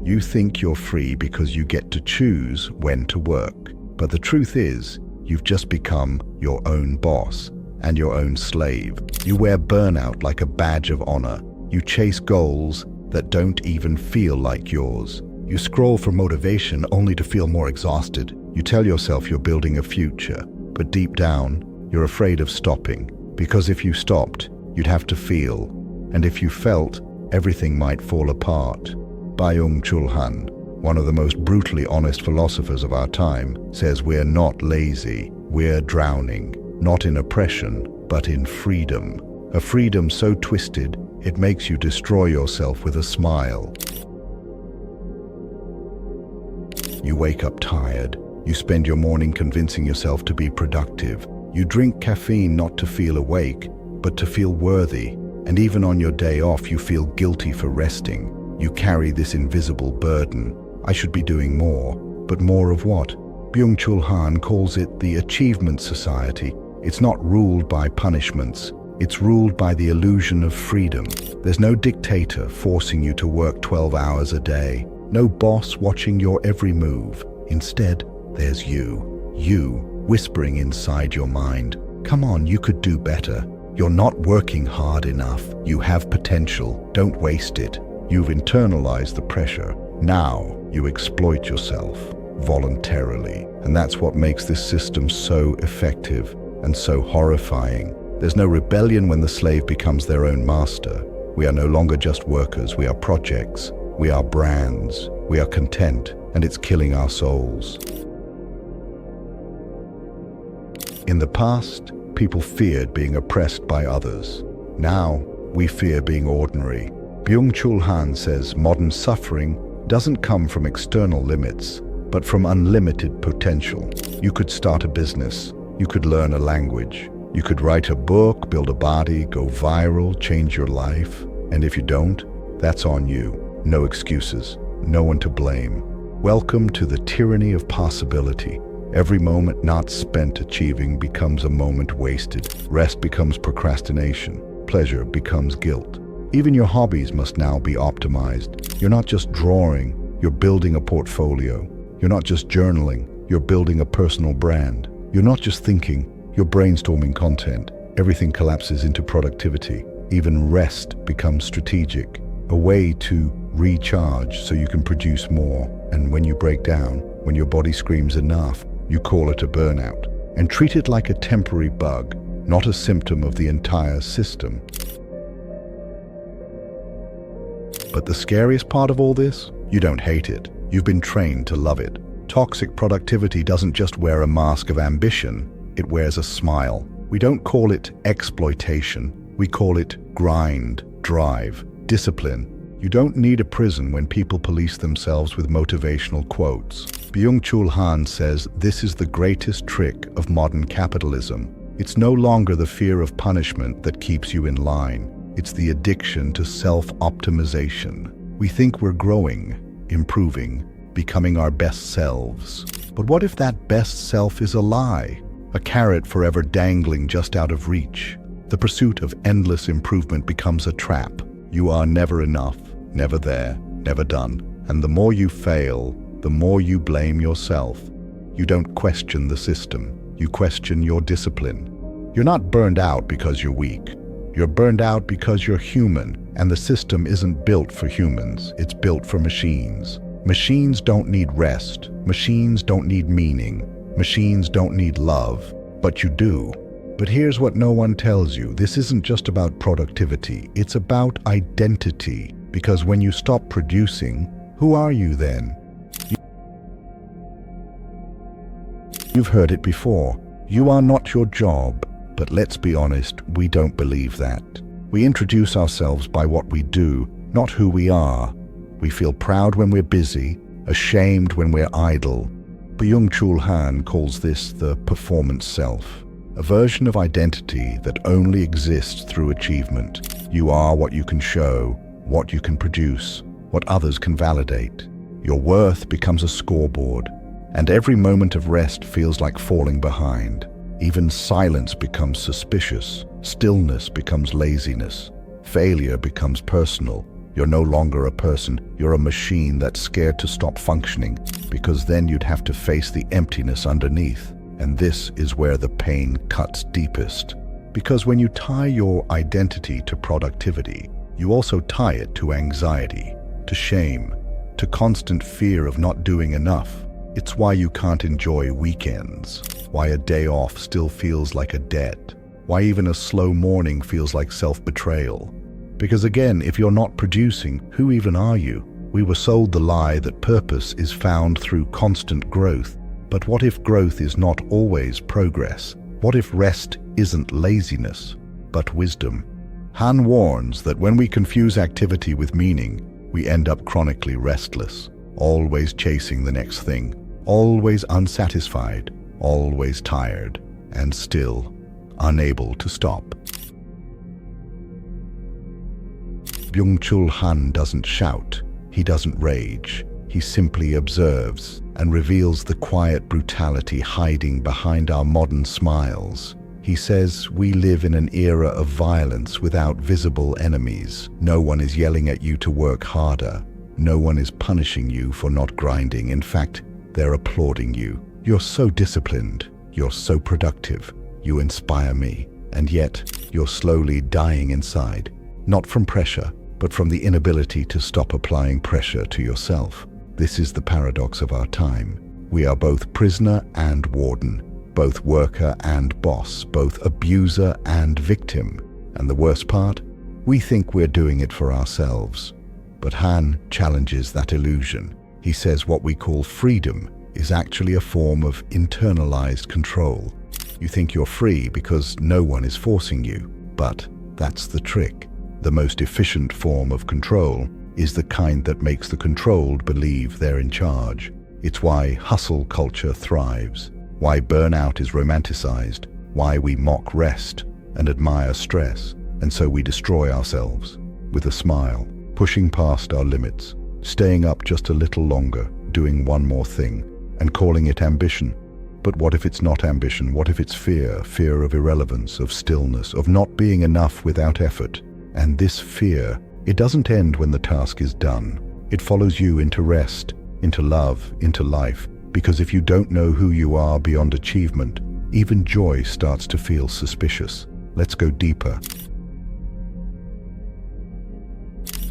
You think you're free because you get to choose when to work. But the truth is, you've just become your own boss and your own slave. You wear burnout like a badge of honor. You chase goals that don't even feel like yours. You scroll for motivation only to feel more exhausted. You tell yourself you're building a future, but deep down, you're afraid of stopping. Because if you stopped, you'd have to feel. And if you felt, everything might fall apart. Byung-Chul Han, one of the most brutally honest philosophers of our time, says we're not lazy, we're drowning. Not in oppression, but in freedom. A freedom so twisted, it makes you destroy yourself with a smile. You wake up tired. You spend your morning convincing yourself to be productive. You drink caffeine not to feel awake, but to feel worthy. And even on your day off, you feel guilty for resting. You carry this invisible burden. I should be doing more. But more of what? Byung-Chul Han calls it the achievement society. It's not ruled by punishments. It's ruled by the illusion of freedom. There's no dictator forcing you to work 12 hours a day. No boss watching your every move. Instead, there's you. You, whispering inside your mind, come on, you could do better. You're not working hard enough. You have potential. Don't waste it. You've internalized the pressure. Now, you exploit yourself voluntarily. And that's what makes this system so effective and so horrifying. There's no rebellion when the slave becomes their own master. We are no longer just workers. We are projects. We are brands. We are content, and it's killing our souls. In the past, people feared being oppressed by others. Now, we fear being ordinary. Byung-Chul Han says modern suffering doesn't come from external limits, but from unlimited potential. You could start a business. You could learn a language. You could write a book, build a body, go viral, change your life. And if you don't, that's on you. No excuses. No one to blame. Welcome to the tyranny of possibility. Every moment not spent achieving becomes a moment wasted. Rest becomes procrastination. Pleasure becomes guilt. Even your hobbies must now be optimized. You're not just drawing, you're building a portfolio. You're not just journaling, you're building a personal brand. You're not just thinking, you're brainstorming content. Everything collapses into productivity. Even rest becomes strategic, a way to recharge so you can produce more. And when you break down, when your body screams enough, you call it a burnout and treat it like a temporary bug, not a symptom of the entire system. But the scariest part of all this? You don't hate it. You've been trained to love it. Toxic productivity doesn't just wear a mask of ambition, it wears a smile. We don't call it exploitation. We call it grind, drive, discipline. You don't need a prison when people police themselves with motivational quotes. Byung-Chul Han says this is the greatest trick of modern capitalism. It's no longer the fear of punishment that keeps you in line. It's the addiction to self-optimization. We think we're growing, improving, becoming our best selves. But what if that best self is a lie? A carrot forever dangling just out of reach. The pursuit of endless improvement becomes a trap. You are never enough, never there, never done. And the more you fail, the more you blame yourself. You don't question the system. You question your discipline. You're not burned out because you're weak. You're burned out because you're human, and the system isn't built for humans. It's built for machines. Machines don't need rest. Machines don't need meaning. Machines don't need love. But you do. But here's what no one tells you. This isn't just about productivity. It's about identity. Because when you stop producing, who are you then? You've heard it before. You are not your job. But let's be honest, we don't believe that. We introduce ourselves by what we do, not who we are. We feel proud when we're busy, ashamed when we're idle. Byung-Chul Han calls this the performance self, a version of identity that only exists through achievement. You are what you can show, what you can produce, what others can validate. Your worth becomes a scoreboard, and every moment of rest feels like falling behind. Even silence becomes suspicious, stillness becomes laziness, failure becomes personal, You're no longer a person, you're a machine that's scared to stop functioning, because then you'd have to face the emptiness underneath. And this is where the pain cuts deepest. Because when you tie your identity to productivity, you also tie it to anxiety, to shame, to constant fear of not doing enough. It's why you can't enjoy weekends, why a day off still feels like a debt, why even a slow morning feels like self-betrayal. Because again, if you're not producing, who even are you? We were sold the lie that purpose is found through constant growth. But what if growth is not always progress? What if rest isn't laziness, but wisdom? Han warns that when we confuse activity with meaning, we end up chronically restless, always chasing the next thing, always unsatisfied, always tired, and still unable to stop. Byung-Chul Han doesn't shout, he doesn't rage, he simply observes and reveals the quiet brutality hiding behind our modern smiles. He says we live in an era of violence without visible enemies. No one is yelling at you to work harder. No one is punishing you for not grinding. In fact, they're applauding you. You're so disciplined. You're so productive. You inspire me. And yet, you're slowly dying inside. Not from pressure, but from the inability to stop applying pressure to yourself. This is the paradox of our time. We are both prisoner and warden, both worker and boss, both abuser and victim. And the worst part? We think we're doing it for ourselves. But Han challenges that illusion. He says what we call freedom is actually a form of internalized control. You think you're free because no one is forcing you, but that's the trick. The most efficient form of control is the kind that makes the controlled believe they're in charge. It's why hustle culture thrives, why burnout is romanticized, why we mock rest and admire stress, and so we destroy ourselves with a smile, pushing past our limits, staying up just a little longer, doing one more thing, and calling it ambition. But what if it's not ambition? What if it's fear? Fear of irrelevance, of stillness, of not being enough without effort. And this fear, it doesn't end when the task is done. It follows you into rest, into love, into life. Because if you don't know who you are beyond achievement, even joy starts to feel suspicious. Let's go deeper.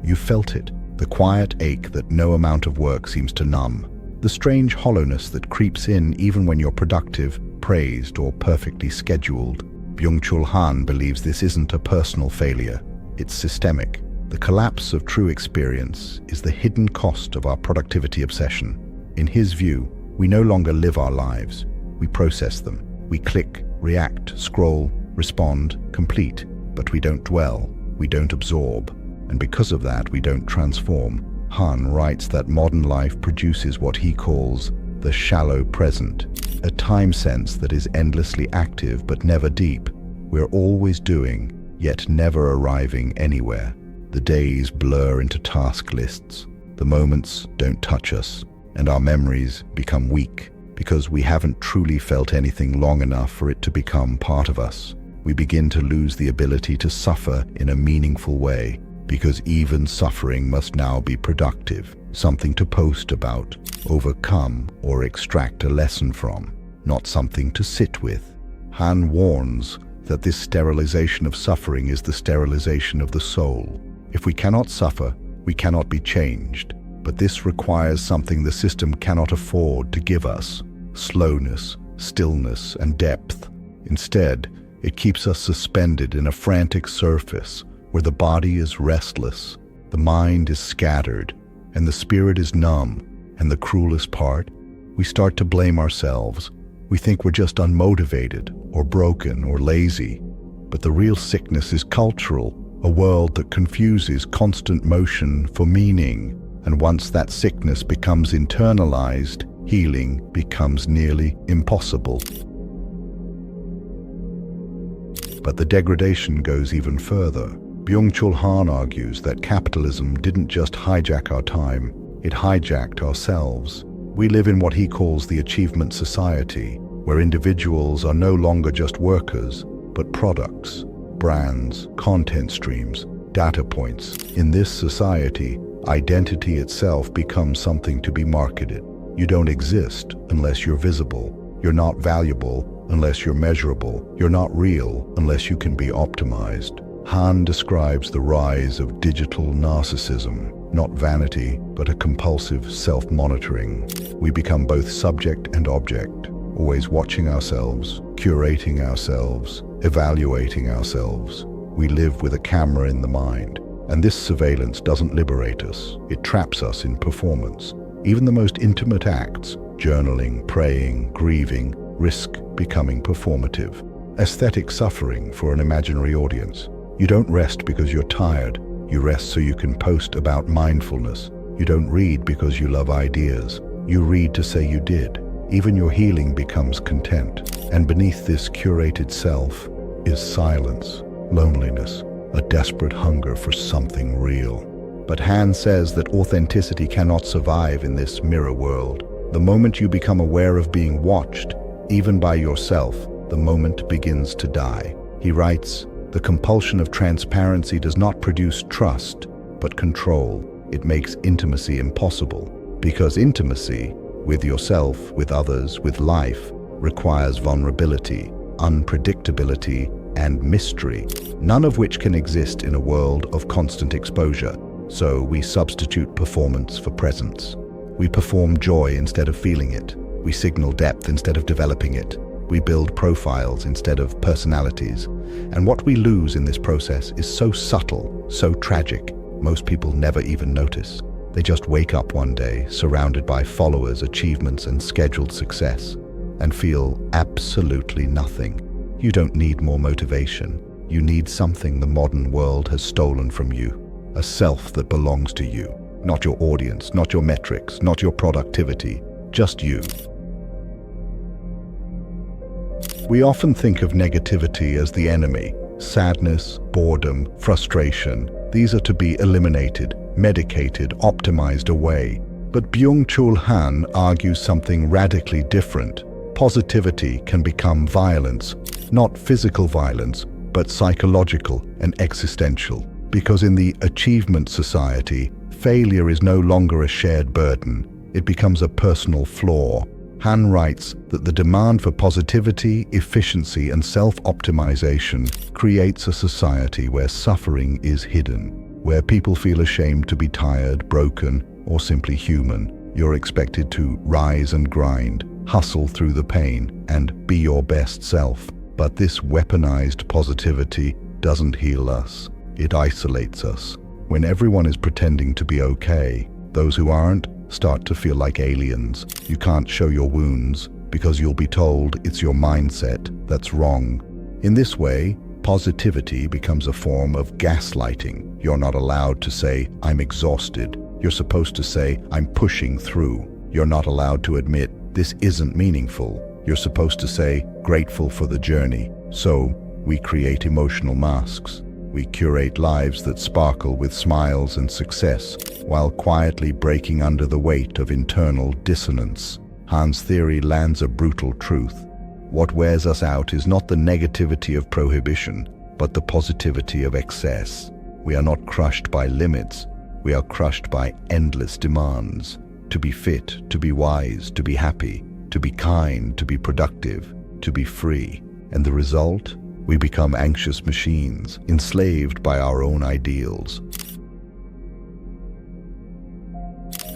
You felt it, the quiet ache that no amount of work seems to numb. The strange hollowness that creeps in even when you're productive, praised, or perfectly scheduled. Byung-Chul Han believes this isn't a personal failure. It's systemic. The collapse of true experience is the hidden cost of our productivity obsession. In his view, we no longer live our lives. We process them. We click, react, scroll, respond, complete. But we don't dwell. We don't absorb. And because of that, we don't transform. Han writes that modern life produces what he calls the shallow present, a time sense that is endlessly active but never deep. We're always doing, yet never arriving anywhere. The days blur into task lists, the moments don't touch us, and our memories become weak because we haven't truly felt anything long enough for it to become part of us. We begin to lose the ability to suffer in a meaningful way, because even suffering must now be productive, something to post about, overcome, or extract a lesson from, not something to sit with. Han warns that this sterilization of suffering is the sterilization of the soul. If we cannot suffer, we cannot be changed. But this requires something the system cannot afford to give us: slowness, stillness, and depth. Instead, it keeps us suspended in a frantic surface where the body is restless, the mind is scattered, and the spirit is numb. And the cruelest part? We start to blame ourselves. We think we're just unmotivated, or broken, or lazy. But the real sickness is cultural, a world that confuses constant motion for meaning. And once that sickness becomes internalized, healing becomes nearly impossible. But the degradation goes even further. Byung-Chul Han argues that capitalism didn't just hijack our time, it hijacked ourselves. We live in what he calls the achievement society, where individuals are no longer just workers, but products, brands, content streams. data points. In this society, identity itself becomes something to be marketed. You don't exist unless you're visible. You're not valuable unless you're measurable. You're not real unless you can be optimized. Han describes the rise of digital narcissism, not vanity, but a compulsive self-monitoring. We become both subject and object, always watching ourselves, curating ourselves, evaluating ourselves. We live with a camera in the mind, and this surveillance doesn't liberate us. It traps us in performance. Even the most intimate acts, journaling, praying, grieving, risk becoming performative. Aesthetic suffering for an imaginary audience. You don't rest because you're tired. You rest so you can post about mindfulness. You don't read because you love ideas. You read to say you did. Even your healing becomes content. And beneath this curated self is silence, loneliness, a desperate hunger for something real. But Han says that authenticity cannot survive in this mirror world. The moment you become aware of being watched, even by yourself, the moment begins to die. He writes, "The compulsion of transparency does not produce trust, but control. It makes intimacy impossible, because intimacy, with yourself, with others, with life, requires vulnerability, unpredictability, and mystery, none of which can exist in a world of constant exposure. So we substitute performance for presence. We perform joy instead of feeling it. We signal depth instead of developing it. We build profiles instead of personalities. And what we lose in this process is so subtle, so tragic, most people never even notice. They just wake up one day, surrounded by followers, achievements, and scheduled success, and feel absolutely nothing. You don't need more motivation. You need something the modern world has stolen from you. A self that belongs to you. Not your audience, not your metrics, not your productivity, just you. We often think of negativity as the enemy. Sadness, boredom, frustration. These are to be eliminated, medicated, optimized away. But Byung-Chul Han argues something radically different. Positivity can become violence, not physical violence, but psychological and existential. Because in the achievement society, failure is no longer a shared burden. It becomes a personal flaw. Han writes that the demand for positivity, efficiency, and self-optimization creates a society where suffering is hidden, where people feel ashamed to be tired, broken, or simply human. You're expected to rise and grind, hustle through the pain, and be your best self. But this weaponized positivity doesn't heal us. It isolates us. When everyone is pretending to be okay, those who aren't start to feel like aliens. You can't show your wounds because you'll be told it's your mindset that's wrong. In this way, positivity becomes a form of gaslighting. You're not allowed to say, "I'm exhausted." You're supposed to say, "I'm pushing through." You're not allowed to admit, "This isn't meaningful." You're supposed to say, "Grateful for the journey." So, we create emotional masks. We curate lives that sparkle with smiles and success, while quietly breaking under the weight of internal dissonance. Han's theory lands a brutal truth. What wears us out is not the negativity of prohibition, but the positivity of excess. We are not crushed by limits. We are crushed by endless demands. To be fit, to be wise, to be happy, to be kind, to be productive, to be free. And the result? We become anxious machines, enslaved by our own ideals.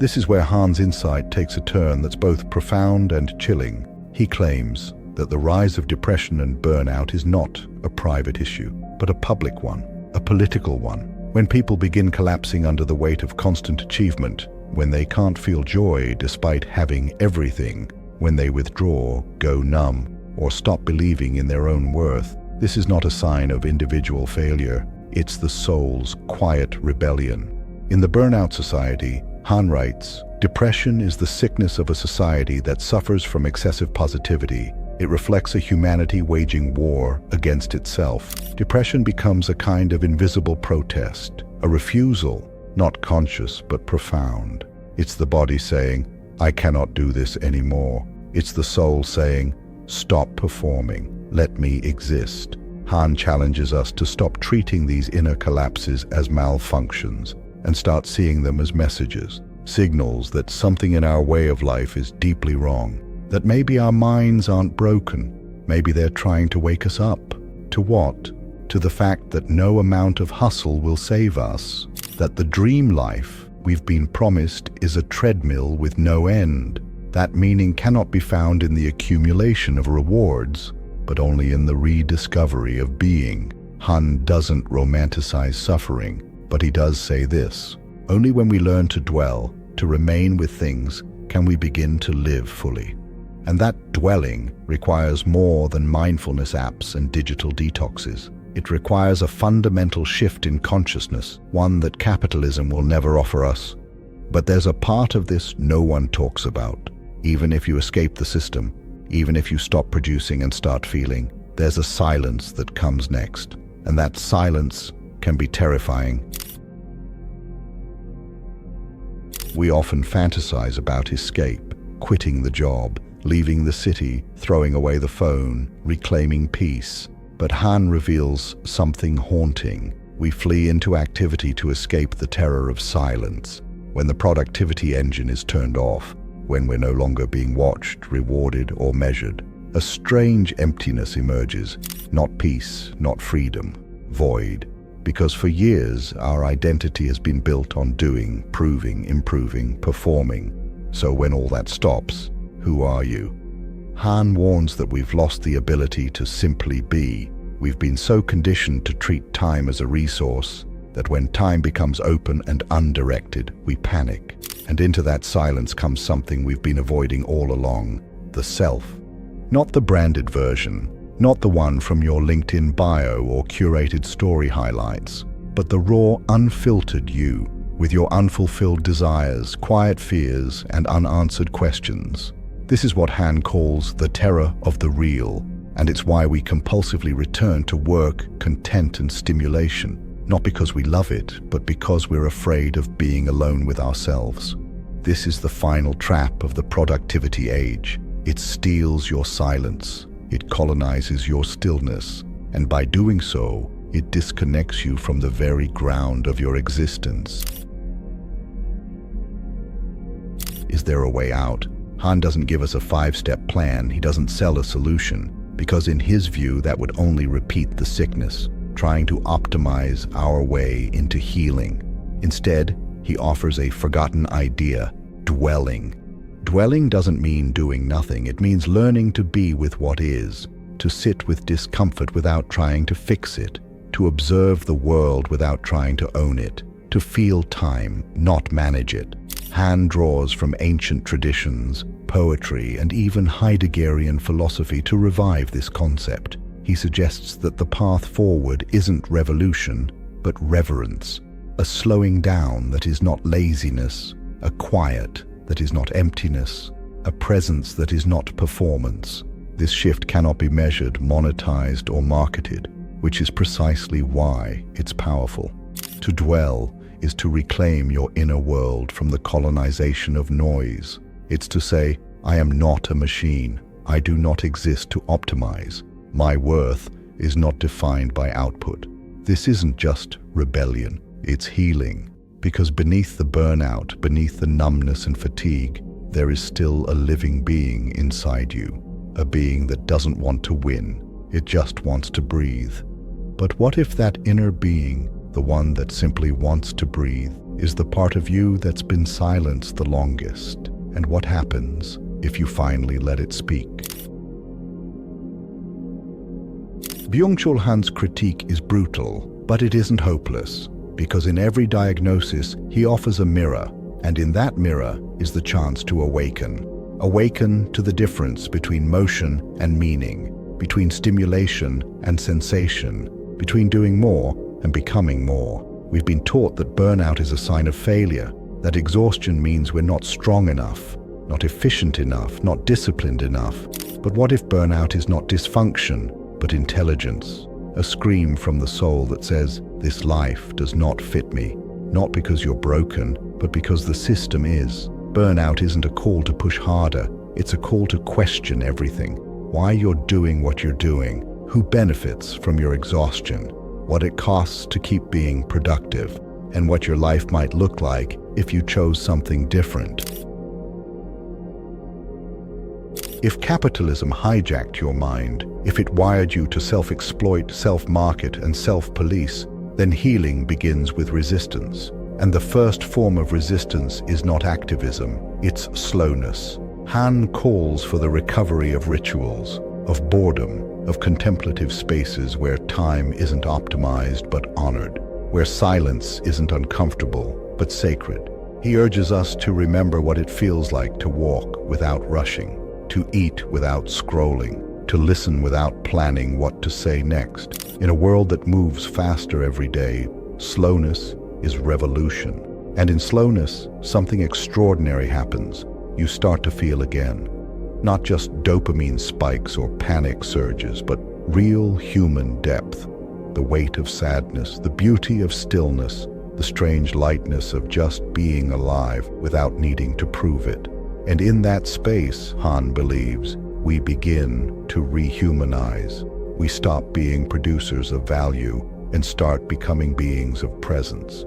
This is where Han's insight takes a turn that's both profound and chilling. He claims that the rise of depression and burnout is not a private issue, but a public one, a political one. When people begin collapsing under the weight of constant achievement, when they can't feel joy despite having everything, when they withdraw, go numb, or stop believing in their own worth, this is not a sign of individual failure. It's the soul's quiet rebellion. In the burnout society, Han writes, "Depression is the sickness of a society that suffers from excessive positivity. It reflects a humanity waging war against itself. Depression becomes a kind of invisible protest, a refusal, not conscious but profound. It's the body saying, 'I cannot do this anymore.' It's the soul saying, 'Stop performing. Let me exist.' Han challenges us to stop treating these inner collapses as malfunctions and start seeing them as messages, signals that something in our way of life is deeply wrong, that maybe our minds aren't broken, maybe they're trying to wake us up. To what? To the fact that no amount of hustle will save us, that the dream life we've been promised is a treadmill with no end. That meaning cannot be found in the accumulation of rewards, but only in the rediscovery of being. Han doesn't romanticize suffering, but he does say this: only when we learn to dwell, to remain with things, can we begin to live fully. And that dwelling requires more than mindfulness apps and digital detoxes. It requires a fundamental shift in consciousness, one that capitalism will never offer us. But there's a part of this no one talks about. Even if you escape the system, even if you stop producing and start feeling, there's a silence that comes next. And that silence can be terrifying. We often fantasize about escape, quitting the job, leaving the city, throwing away the phone, reclaiming peace. But Han reveals something haunting. We flee into activity to escape the terror of silence. When the productivity engine is turned off, when we're no longer being watched, rewarded, or measured, a strange emptiness emerges. Not peace, not freedom, void. Because for years, our identity has been built on doing, proving, improving, performing. So when all that stops, who are you? Han warns that we've lost the ability to simply be. We've been so conditioned to treat time as a resource that when time becomes open and undirected, we panic. And into that silence comes something we've been avoiding all along: the self. Not the branded version, not the one from your LinkedIn bio or curated story highlights, but the raw, unfiltered you, with your unfulfilled desires, quiet fears, and unanswered questions. This is what Han calls the terror of the real, and it's why we compulsively return to work, content, and stimulation, not because we love it, but because we're afraid of being alone with ourselves. This is the final trap of the productivity age. It steals your silence, it colonizes your stillness, and by doing so, it disconnects you from the very ground of your existence. Is there a way out? Han doesn't give us a 5-step plan, he doesn't sell a solution, because in his view that would only repeat the sickness, trying to optimize our way into healing. Instead, he offers a forgotten idea: dwelling. Dwelling doesn't mean doing nothing, it means learning to be with what is, to sit with discomfort without trying to fix it, to observe the world without trying to own it, to feel time, not manage it. Han draws from ancient traditions, poetry, and even Heideggerian philosophy to revive this concept. He suggests that the path forward isn't revolution, but reverence, a slowing down that is not laziness, a quiet that is not emptiness, a presence that is not performance. This shift cannot be measured, monetized, or marketed, which is precisely why it's powerful. To dwell is to reclaim your inner world from the colonization of noise. It's to say, I am not a machine. I do not exist to optimize. My worth is not defined by output. This isn't just rebellion, it's healing. Because beneath the burnout, beneath the numbness and fatigue, there is still a living being inside you. A being that doesn't want to win, it just wants to breathe. But what if that inner being, the one that simply wants to breathe, is the part of you that's been silenced the longest? And what happens if you finally let it speak? Byung-Chul Han's critique is brutal, but it isn't hopeless, because in every diagnosis he offers a mirror, and in that mirror is the chance to awaken. Awaken to the difference between motion and meaning, between stimulation and sensation, between doing more and becoming more. We've been taught that burnout is a sign of failure, that exhaustion means we're not strong enough, not efficient enough, not disciplined enough. But what if burnout is not dysfunction, but intelligence? A scream from the soul that says, this life does not fit me, not because you're broken, but because the system is. Burnout isn't a call to push harder, it's a call to question everything. Why you're doing what you're doing, who benefits from your exhaustion, what it costs to keep being productive, and what your life might look like if you chose something different. If capitalism hijacked your mind, if it wired you to self-exploit, self-market, and self-police, then healing begins with resistance. And the first form of resistance is not activism, it's slowness. Han calls for the recovery of rituals, of boredom, of contemplative spaces where time isn't optimized but honored, where silence isn't uncomfortable but sacred. He urges us to remember what it feels like to walk without rushing, to eat without scrolling, to listen without planning what to say next. In a world that moves faster every day, slowness is revolution. And in slowness, something extraordinary happens. You start to feel again. Not just dopamine spikes or panic surges, but real human depth. The weight of sadness, the beauty of stillness, the strange lightness of just being alive without needing to prove it. And in that space, Han believes, we begin to rehumanize. We stop being producers of value and start becoming beings of presence.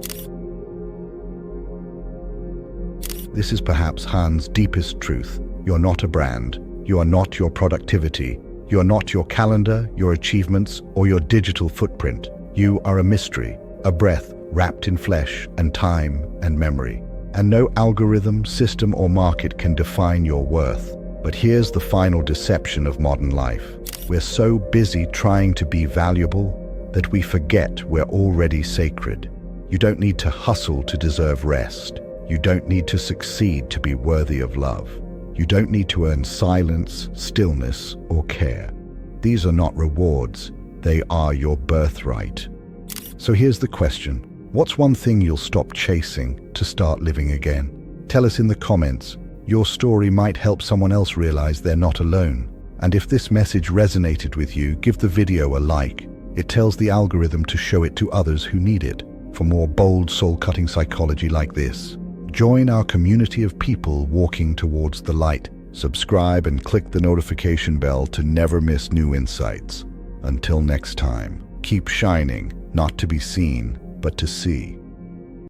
This is perhaps Han's deepest truth. You're not a brand. You are not your productivity. You are not your calendar, your achievements, or your digital footprint. You are a mystery, a breath wrapped in flesh and time and memory. And no algorithm, system, or market can define your worth. But here's the final deception of modern life. We're so busy trying to be valuable that we forget we're already sacred. You don't need to hustle to deserve rest. You don't need to succeed to be worthy of love. You don't need to earn silence, stillness, or care. These are not rewards. They are your birthright. So here's the question. What's one thing you'll stop chasing to start living again? Tell us in the comments. Your story might help someone else realize they're not alone. And if this message resonated with you, give the video a like. It tells the algorithm to show it to others who need it. For more bold, soul-cutting psychology like this, join our community of people walking towards the light. Subscribe and click the notification bell to never miss new insights. Until next time, keep shining, not to be seen, but to see.